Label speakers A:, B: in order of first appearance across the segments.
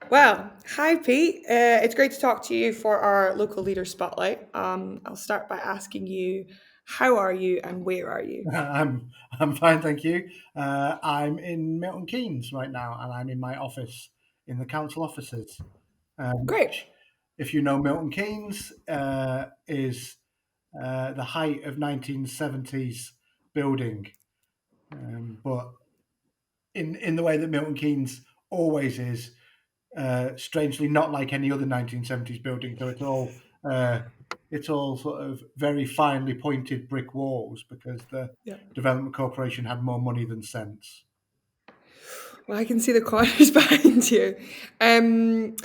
A: Well, hi Pete. It's great to talk to you for our local leader spotlight. I'll start by asking you, how are you and where are you?
B: I'm fine, thank you. I'm in Milton Keynes right now, and I'm in my office in the council offices.
A: Great.
B: Which, if you know Milton Keynes, is the height of 1970s building. But in the way that Milton Keynes always is, strangely not like any other 1970s building. So uh, it's all sort of very finely pointed brick walls because the
A: Yeah.
B: development corporation had more money than sense.
A: Well, I can see the corners behind you. Um,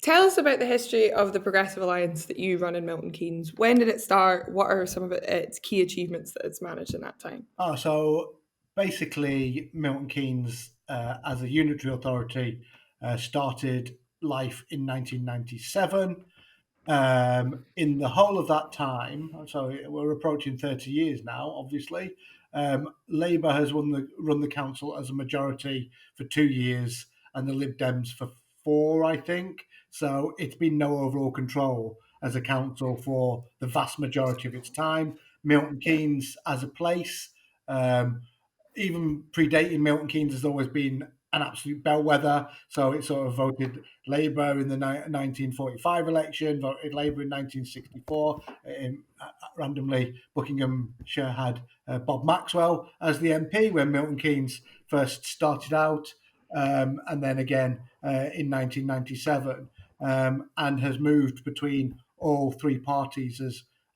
A: Tell us about the history of the Progressive Alliance that you run in Milton Keynes. When did it start? What are some of its key achievements that it's managed in that time?
B: So basically, Milton Keynes, as a unitary authority, started life in 1997. In the whole of that time, so we're approaching 30 years now, obviously, Labour has run the council as a majority for 2 years and the Lib Dems for four, I think. So it's been no overall control as a council for the vast majority of its time. Milton
A: Yeah.
B: Keynes as a place, um, even predating Milton Keynes, has always been an absolute bellwether. So it sort of voted Labour in the 1945 election, voted Labour in 1964. Randomly, Buckinghamshire had Bob Maxwell as the MP when Milton Keynes first started out, and then again in 1997, and has moved between all three parties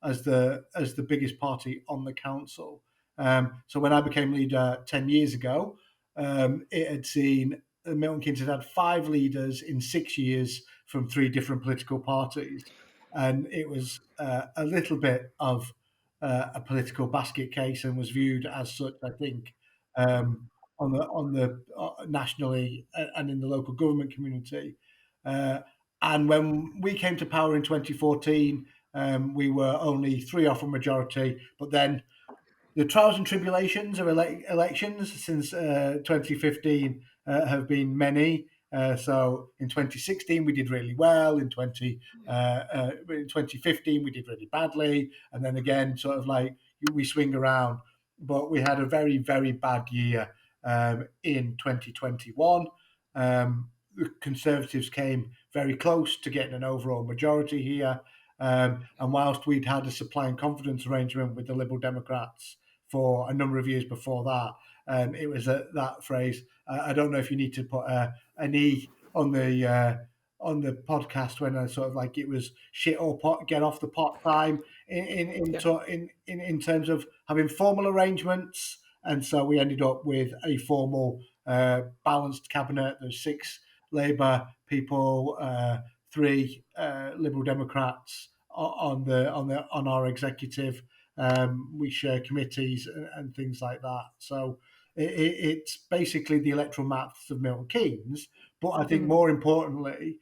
B: as the biggest party on the council. So when I became leader 10 years ago, it had seen Milton Keynes had had five leaders in 6 years from three different political parties, and it was a little bit of a political basket case and was viewed as such. I think on the nationally and in the local government community. Uh, and when we came to power in 2014, we were only three off a majority, but then the trials and tribulations of elections since 2015 have been many. So in 2016 we did really well. In 2015 we did really badly, and then again, sort of like we swing around. But we had a very bad year in 2021. The Conservatives came very close to getting an overall majority here. And whilst we'd had a supply and confidence arrangement with the Liberal Democrats for a number of years before that. It was that phrase. I don't know if you need to put an E on the podcast when I sort of like it was shit or pot, get off the pot time
A: Yeah.
B: in terms of having formal arrangements. And so we ended up with a formal balanced cabinet. There's six Labour people, three Liberal Democrats on our executive. We share committees and things like that. So it's basically the electoral maths of Milton Keynes. But I think
A: Mhm.
B: more importantly,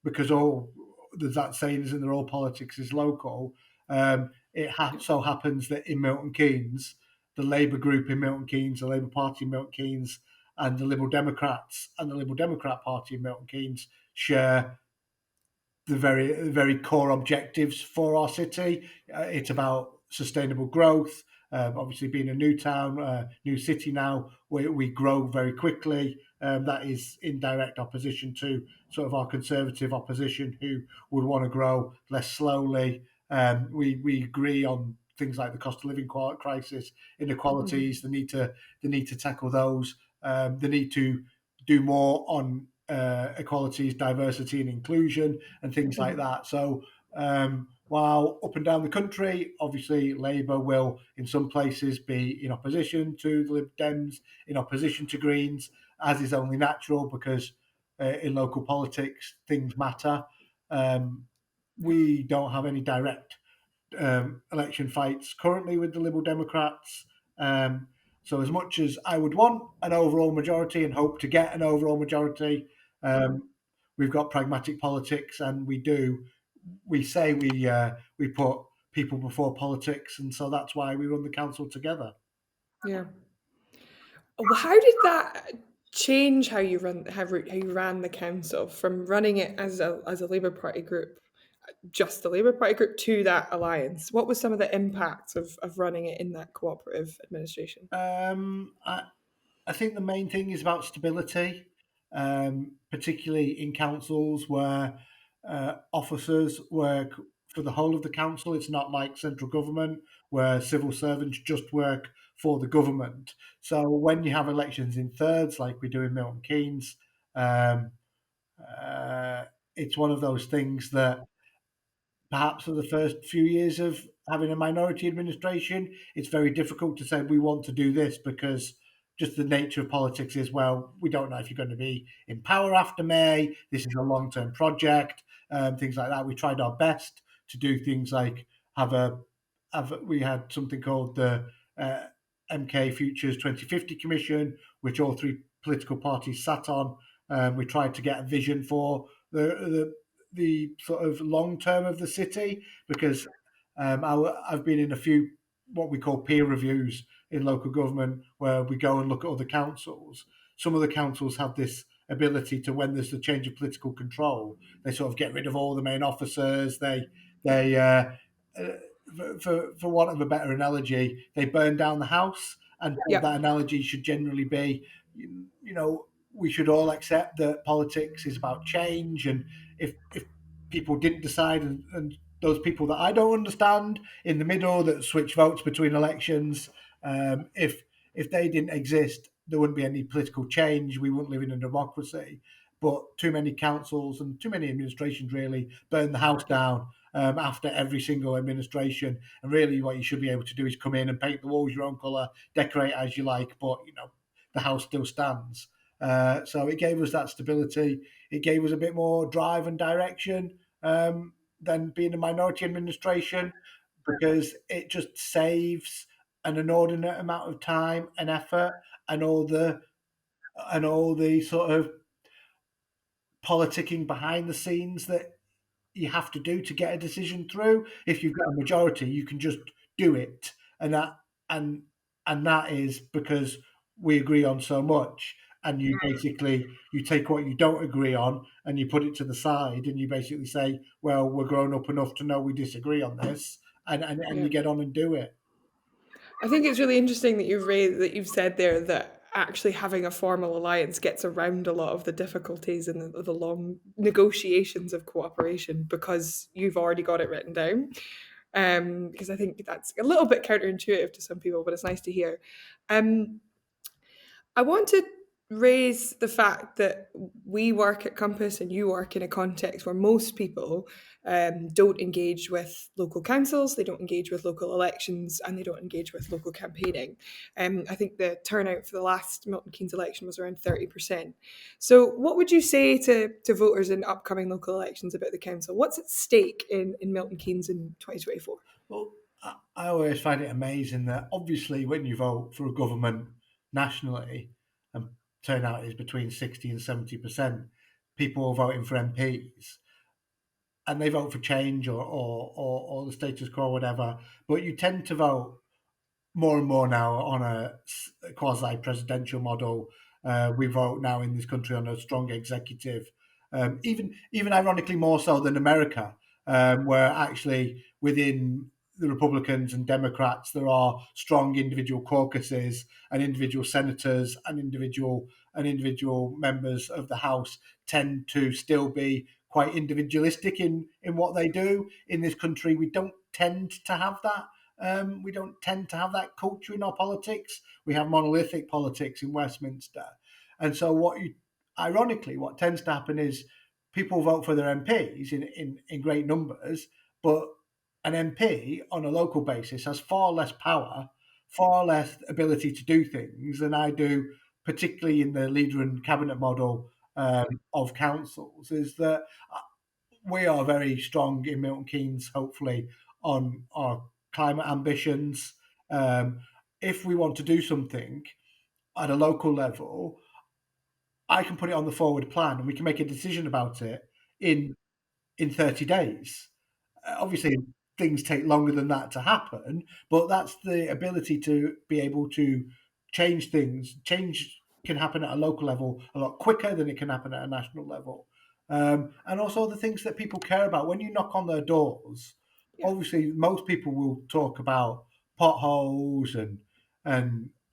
B: because all there's that saying, isn't there? All politics is local. So happens that in Milton Keynes, the Labour group in Milton Keynes, the Labour Party in Milton Keynes, and the Liberal Democrats and the Liberal Democrat Party in Milton Keynes share the very core objectives for our city. It's about sustainable growth. Obviously, being a new town, new city now, we grow very quickly. That is in direct opposition to sort of our conservative opposition, who would want to grow less slowly. We agree on things like the cost of living crisis,
A: Mhm.
B: inequalities, the need to tackle those, the need to do more on equalities, diversity, and inclusion, and things like
A: Mhm.
B: that. So, while up and down the country, obviously, Labour will, in some places, be in opposition to the Lib Dems, in opposition to Greens, as is only natural because in local politics, things matter. Um, we don't have any direct election fights currently with the Liberal Democrats. Um, so, as much as I would want an overall majority and hope to get an overall majority, um, we've got pragmatic politics, and we say we put people before politics, and so that's why we run the council together.
A: Yeah. How did that? change how you ran the council from running it as a Labour Party group, just the Labour Party group, to that alliance? What was some of the impacts of running it in that cooperative administration?
B: Um, I, I think the main thing is about stability, particularly in councils where officers work for the whole of the council. It's not like central government where civil servants just work for the government. So when you have elections in thirds, like we do in Milton Keynes, um, uh, it's one of those things that perhaps for the first few years of having a minority administration, it's very difficult to say we want to do this because just the nature of politics is, well, we don't know if you're going to be in power after May. This is a long term project, things like that. We tried our best to do things like have a we had something called the uh, MK Futures 2050 Commission, which all three political parties sat on. We tried to get a vision for the sort of long term of the city because I've been in a few what we call peer reviews in local government where we go and look at other councils. Some of the councils have this ability to, when there's a change of political control, they sort of get rid of all the main officers. They uh, for want of a better analogy, they burn down the house. And
A: Yeah,
B: that analogy should generally be, you know, we should all accept that politics is about change, and if people didn't decide, and those people that I don't understand in the middle that switch votes between elections, if they didn't exist, there wouldn't be any political change. We wouldn't live in a democracy. But too many councils and too many administrations really burn the house down after every single administration. And really, what you should be able to do is come in and paint the walls your own colour, decorate as you like, but the house still stands. So it gave us that stability. It gave us a bit more drive and direction than being a minority administration because it just saves an inordinate amount of time and effort and all the sort of politicking behind the scenes that you have to do to get a decision through. If you've got a majority, you can just do it, and and that is because we agree on so much. And you basically you take what you don't agree on and you put it to the side, and you basically say, "Well, we're grown up enough to know we disagree on this," and
A: yeah.
B: you get on and do it.
A: I think it's really interesting that you've said there that actually having a formal alliance gets around a lot of the difficulties and the long negotiations of cooperation because you've already got it written down. Because I think that's a little bit counterintuitive to some people, but it's nice to hear. Um, I want to raise the fact that we work at Compass and you work in a context where most people don't engage with local councils, they don't engage with local elections, and they don't engage with local campaigning. I think the turnout for the last Milton Keynes election was around 30%. So, what would you say to voters in upcoming local elections about the council? What's at stake in Milton Keynes in 2024?
B: Well, I always find it amazing that obviously when you vote for a government nationally, and turnout is between 60 and 70%, people are voting for MPs and they vote for change or the status quo or whatever. But you tend to vote more and more now on a quasi presidential model. We vote now in this country on a strong executive, even ironically more so than America, where actually within the Republicans and Democrats there are strong individual caucuses and individual senators and individual members of the House tend to still be quite individualistic in what they do. In this country, we don't tend to have that. We don't tend to have that culture in our politics. We have monolithic politics in Westminster. And so, ironically, what tends to happen is people vote for their MPs in great numbers, but an MP on a local basis has far less power, far less ability to do things than I do, particularly in the leader and cabinet model of councils. Is that we are very strong in Milton Keynes, hopefully, on our climate ambitions. If we want to do something at a local level, I can put it on the forward plan and we can make a decision about it in 30 days. Obviously, things take longer than that to happen, but that's the ability to be able to change things, change can happen at a local level a lot quicker than it can happen at a national level. And also the things that people care about. When you knock on their doors,
A: Yeah.
B: obviously most people will talk about potholes and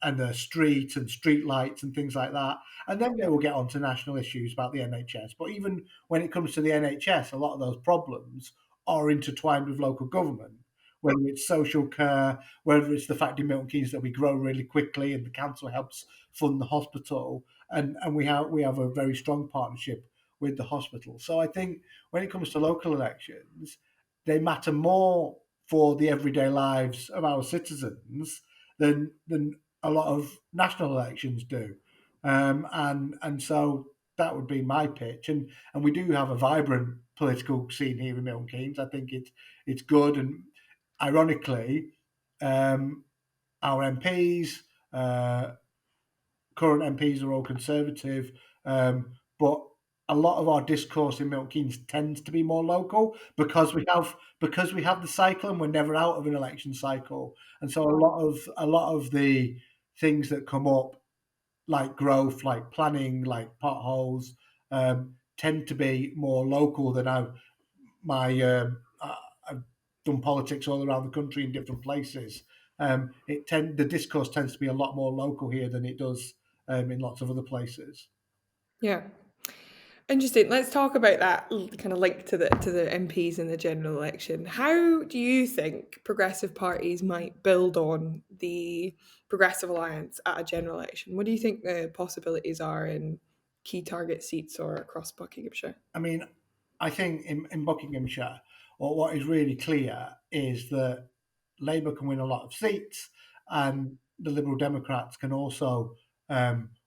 B: the streets and street lights and things like that. And then they
A: Yeah.
B: will get on to national issues about the NHS. But even when it comes to the NHS, a lot of those problems are intertwined with local government, whether it's social care, whether it's the fact in Milton Keynes that we grow really quickly and the council helps fund the hospital, and we have a very strong partnership with the hospital. So I think when it comes to local elections, they matter more for the everyday lives of our citizens than a lot of national elections do. And so that would be my pitch. And we do have a vibrant political scene here in Milton Keynes. I think it's good. And ironically, um, our MPs, current MPs are all Conservative, but a lot of our discourse in Milton Keynes tends to be more local because we have the cycle and we're never out of an election cycle, and so a lot of the things that come up like growth, like planning, like potholes, tend to be more local than I've done politics all around the country in different places. The discourse tends to be a lot more local here than it does in lots of other places.
A: Yeah. Interesting. Let's talk about that kind of link to the MPs in the general election. How do you think progressive parties might build on the Progressive Alliance at a general election? What do you think the possibilities are in key target seats or across Buckinghamshire?
B: I mean, I think in Buckinghamshire, what is really clear is that Labour can win a lot of seats, and the Liberal Democrats can also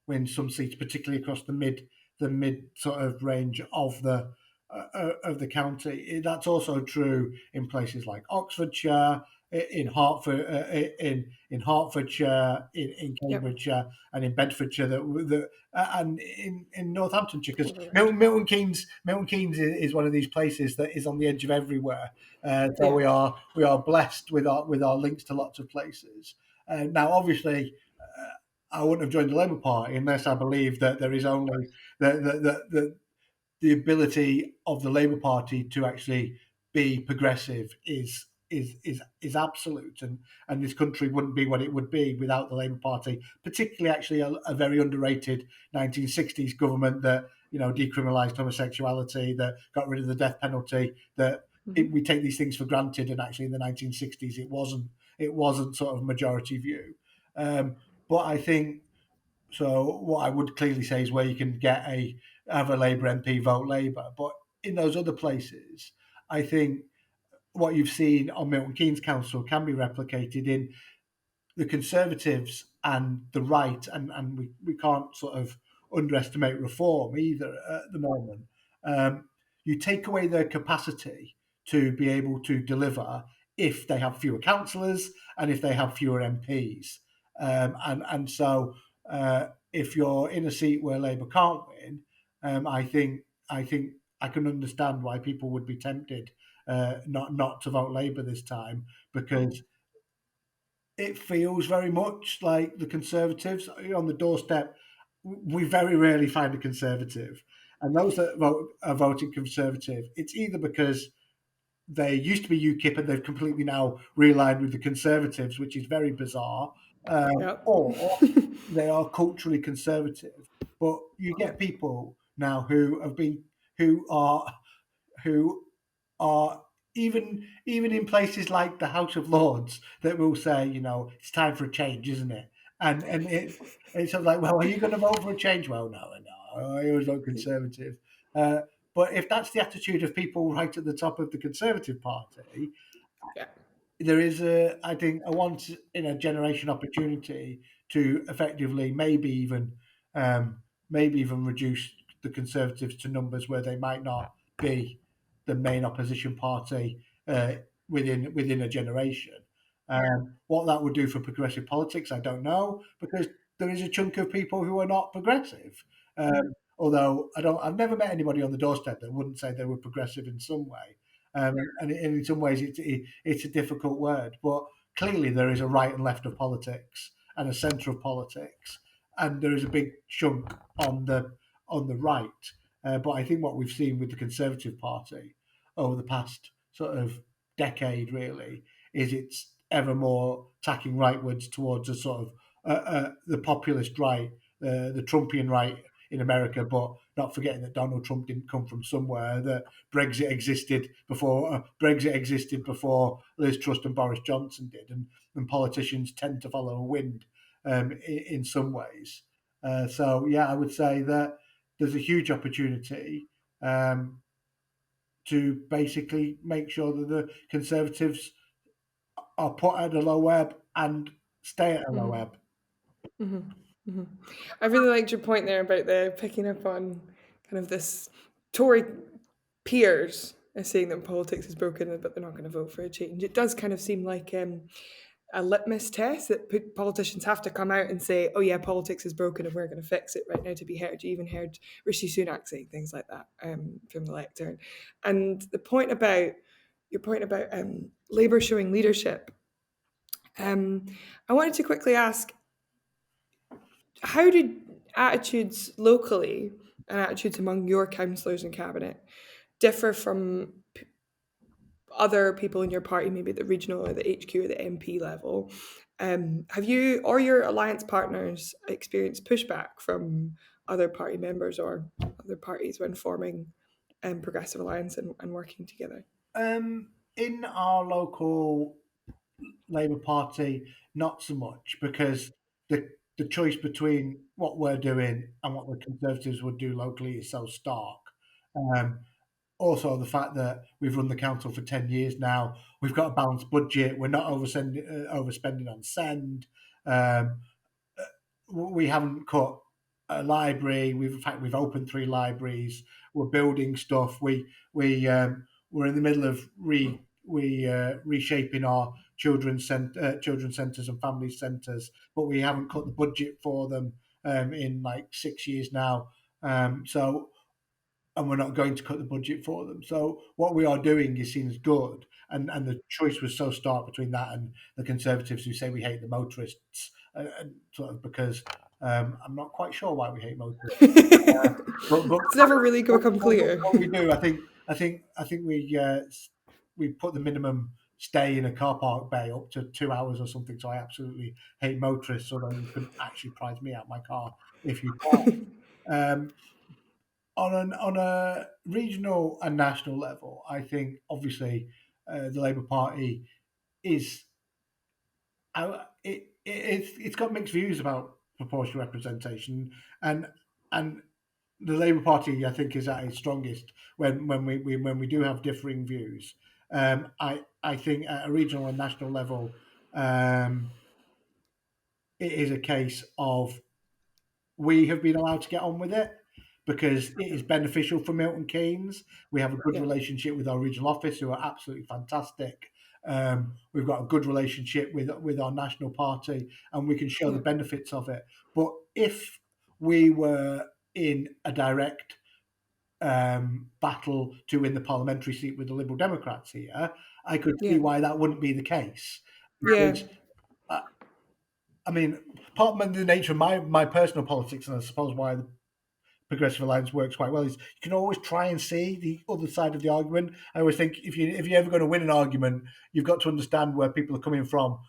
B: win some seats, particularly across the mid sort of range of the county. That's also true in places like Oxfordshire, in Hertford, in Hertfordshire, in
A: Yep.
B: Cambridgeshire, and in Bedfordshire, and in Northamptonshire, because
A: All around.
B: Milton Keynes is one of these places that is on the edge of everywhere. So
A: Yeah.
B: we are blessed with our links to lots of places. Now, obviously, I wouldn't have joined the Labour Party unless I believed that there is only the ability of the Labour Party to actually be progressive is absolute, and this country wouldn't be what it would be without the Labour Party. Particularly, actually, a very underrated 1960s government that decriminalised homosexuality, that got rid of the death penalty. We take these things for granted, and actually, in the 1960s, it wasn't sort of majority view. But I think so. What I would clearly say is where you can have a Labour MP vote Labour, but in those other places, I think what you've seen on Milton Keynes Council can be replicated in the Conservatives and the right, and we can't sort of underestimate reform either at the moment. Um, you take away their capacity to be able to deliver if they have fewer councillors and if they have fewer MPs. And so if you're in a seat where Labour can't win, I think I can understand why people would be tempted not to vote Labour this time, because it feels very much like the Conservatives on the doorstep. We very rarely find a Conservative, and those that are voting Conservative, it's either because they used to be UKIP and they've completely now realigned with the Conservatives, which is very bizarre,
A: Yep.
B: or they are culturally conservative. But you get people now who are even in places like the House of Lords that will say, it's time for a change, isn't it? And it's sort of like, well, are you going to vote for a change? Well, no, I always vote Conservative. Uh, but if that's the attitude of people right at the top of the Conservative Party,
A: Yeah.
B: there is I think, a once in a generation opportunity to effectively maybe even reduce the Conservatives to numbers where they might not be the main opposition party within a generation. What that would do for progressive politics, I don't know, because there is a chunk of people who are not progressive. Although I've never met anybody on the doorstep that wouldn't say they were progressive in some way. And in some ways, it's a difficult word, but clearly there is a right and left of politics and a centre of politics, and there is a big chunk on the right. But I think what we've seen with the Conservative Party over the past sort of decade, really, is it's ever more tacking rightwards towards a sort of the populist right, the Trumpian right in America, but not forgetting that Donald Trump didn't come from somewhere. That Brexit existed before Liz Truss and Boris Johnson did, and politicians tend to follow a wind in some ways. So yeah, I would say that there's a huge opportunity um, to basically make sure that the Conservatives are put at a low ebb and stay at a low ebb.
A: I really liked your point there about the picking up on kind of this Tory peers are saying that politics is broken, but they're not going to vote for a change. It does kind of seem like a litmus test that politicians have to come out and say, "Oh yeah, politics is broken, and we're going to fix it right now" to be heard. You even heard Rishi Sunak saying things like that from the lectern. And the point about your point about Labour showing leadership, um, I wanted to quickly ask, how did attitudes locally and attitudes among your councillors and cabinet differ from other people in your party, maybe at the regional or the HQ or the MP level? Have you or your alliance partners experienced pushback from other party members or other parties when forming Progressive Alliance and working together?
B: In our local Labour Party, not so much because the choice between what we're doing and what the Conservatives would do locally is so stark. Um, Also, the fact that we've run the council for 10 years now, we've got a balanced budget, we're not overspending on send. Um, we haven't cut a library. In fact we've opened three libraries. We're building stuff. We're in the middle of reshaping our children's centres and family centres, but we haven't cut the budget for them in like 6 years now. So and we're not going to cut the budget for them. So what we are doing is seen as good, and the choice was so stark between that and the Conservatives who say we hate the motorists, and sort of because I'm not quite sure why we hate motorists, but
A: It's never really become clear.
B: what we do, I think we put the minimum stay in a car park bay up to 2 hours or something. So I absolutely hate motorists, although you couldn't actually prize me out my car if you tried. Um, on a regional and national level, I think obviously the Labour Party is it's got mixed views about proportional representation, and and the Labour Party I think is at its strongest when we do have differing views. I think at a regional and national level, it is a case of we have been allowed to get on with it because it is beneficial for Milton Keynes. We have a good
A: Yeah,
B: relationship with our regional office, who are absolutely fantastic. We've got a good relationship with our national party, and we can show the
A: yeah,
B: benefits of it. But if we were in a direct battle to win the parliamentary seat with the Liberal Democrats here, I could see
A: yeah,
B: why that wouldn't be the case.
A: yeah.
B: Because I mean, part of the nature of my personal politics, and I suppose why the Progressive Alliance works quite well, is you can always try and see the other side of the argument. I always think if you're ever going to win an argument, you've got to understand where people are coming from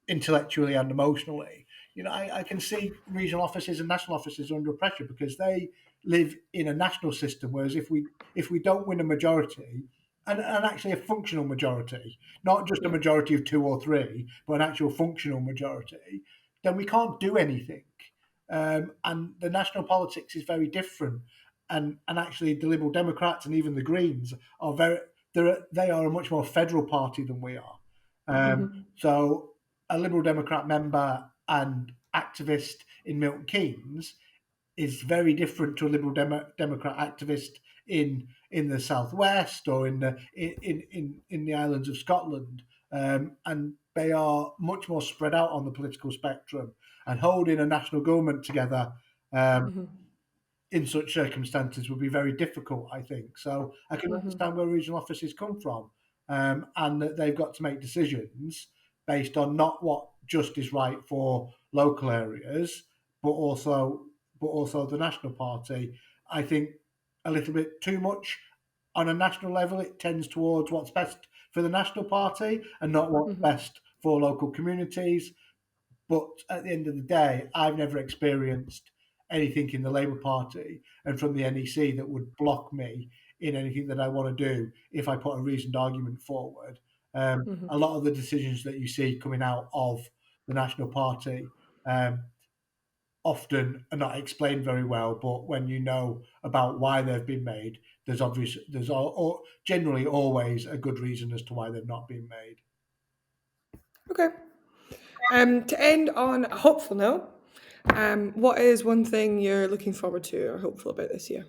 B: intellectually and emotionally. You know, I can see regional offices and national offices under pressure because they live in a national system. Whereas if we don't win a majority, and actually a functional majority, not just a
A: Yeah.
B: majority of two or three, but an actual functional majority, then we can't do anything. And the national politics is very different. And actually, the Liberal Democrats and even the Greens are they are a much more federal party than we are. So a Liberal Democrat member and activist in Milton Keynes is very different to a Democrat activist in the southwest or in the islands of Scotland, and they are much more spread out on the political spectrum. And holding a national government together in such circumstances would be very difficult, I think. So I can understand where regional offices come from, and that they've got to make decisions based on not what just is right for local areas, but also the National Party. I think a little bit too much on a national level. It tends towards what's best for the National Party and not what's
A: Hmm.
B: best for local communities. But at the end of the day, I've never experienced anything in the Labour Party and from the NEC that would block me in anything that I want to do if I put a reasoned argument forward.
A: Hmm.
B: A lot of the decisions that you see coming out of the National Party um, often are not explained very well. But when you know about why they've been made, there's generally always a good reason as to why they've not been made.
A: Okay. To end on a hopeful note, what is one thing you're looking forward to or hopeful about this year?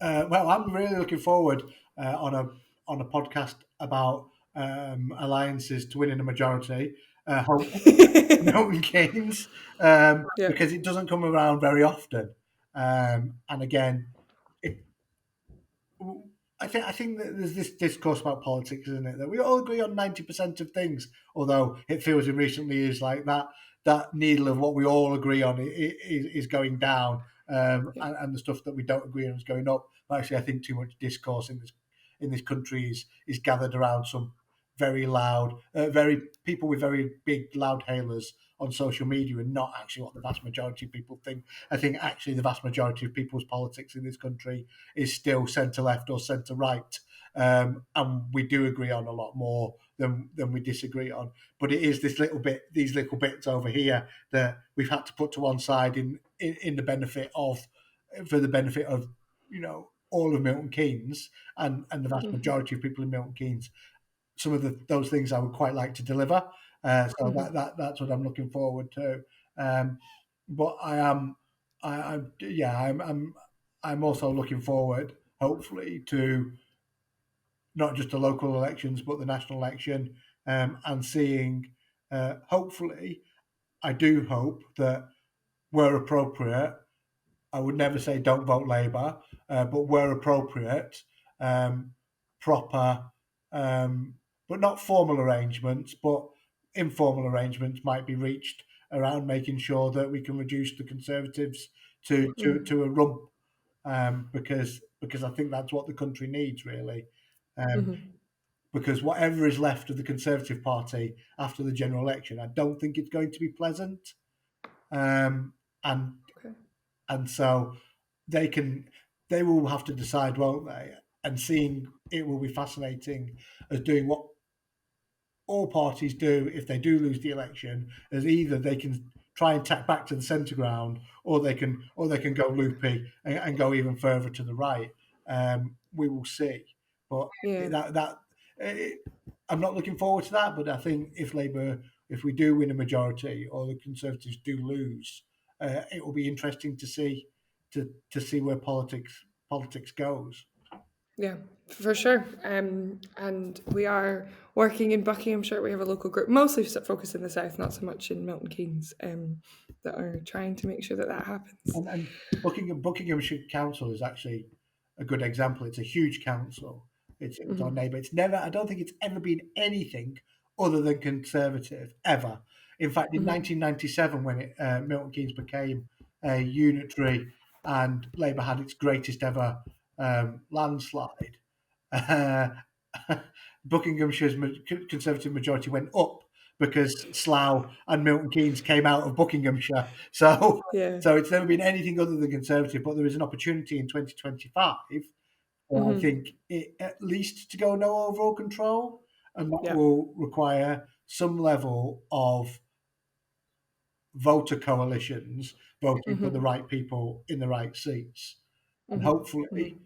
B: Well, I'm really looking forward on a podcast about alliances to winning a majority. Hope Milton Keynes,
A: Yeah.
B: because it doesn't come around very often. And again, it, I think that there's this discourse about politics, isn't it? That we all agree on 90% of things, although it feels in recent years like that needle of what we all agree on is going down,
A: Yeah.
B: and the stuff that we don't agree on is going up. But actually, I think too much discourse in this country is gathered around some very loud, very people with very big loud hailers on social media, and not actually what the vast majority of people think. I think actually the vast majority of people's politics in this country is still centre left or centre right. And we do agree on a lot more than we disagree on. But it is these little bits over here that we've had to put to one side in the benefit of, for the benefit of, all of Milton Keynes and the vast
A: Hmm.
B: majority of people in Milton Keynes. Some of those things I would quite like to deliver. So
A: Hmm.
B: that's what I'm looking forward to. Um, but I am, yeah, I'm also looking forward, hopefully, to not just the local elections but the national election, and seeing. Hopefully, I do hope that where appropriate, I would never say don't vote Labour, but where appropriate, um, proper, um, but not formal arrangements, but informal arrangements might be reached around making sure that we can reduce the Conservatives to a rump, because I think that's what the country needs really. Um,
A: Hmm.
B: because whatever is left of the Conservative Party after the general election, I don't think it's going to be pleasant. Um, and
A: Okay.
B: and so they can they will have to decide, won't they? And seeing it will be fascinating as doing what all parties do if they do lose the election, as either they can try and tack back to the centre ground, or they can go loopy and go even further to the right. We will see, but
A: Yeah.
B: that eh, I'm not looking forward to that. But I think if we do win a majority, or the Conservatives do lose, it will be interesting to see to see where politics goes.
A: Yeah, for sure. And we are working in Buckinghamshire. We have a local group, mostly focused in the south, not so much in Milton Keynes, that are trying to make sure that that happens.
B: And Buckinghamshire Council is actually a good example. It's a huge council. It's our
A: Hmm.
B: neighbour. It's never. I don't think it's ever been anything other than Conservative ever. In fact, in
A: Hmm.
B: 1997, when Milton Keynes became a unitary and Labour had its greatest ever landslide, uh, Buckinghamshire's Conservative majority went up because Slough and Milton Keynes came out of Buckinghamshire. So
A: Yeah.
B: so it's never been anything other than Conservative, but there is an opportunity in 2025 for, I
A: Hmm.
B: think, at least to go no overall control, and that
A: Yeah.
B: will require some level of voter coalitions voting for the
A: Hmm.
B: right people in the right seats. And
A: Hmm. Hmm.
B: hopefully,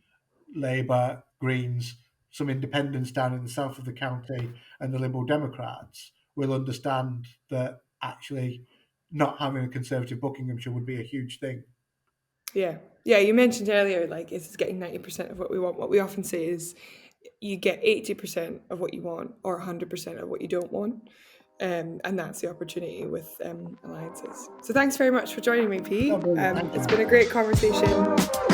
B: Labour, Greens, some independents down in the south of the county, and the Liberal Democrats will understand that actually not having a Conservative Buckinghamshire would be a huge thing.
A: Yeah. Yeah. You mentioned earlier, like, is this getting 90% of what we want? What we often say is you get 80% of what you want or 100% of what you don't want. And that's the opportunity with alliances. So thanks very much for joining me,
B: No,
A: Pete.
B: brilliant. Thank
A: It's been a
B: you.
A: great conversation.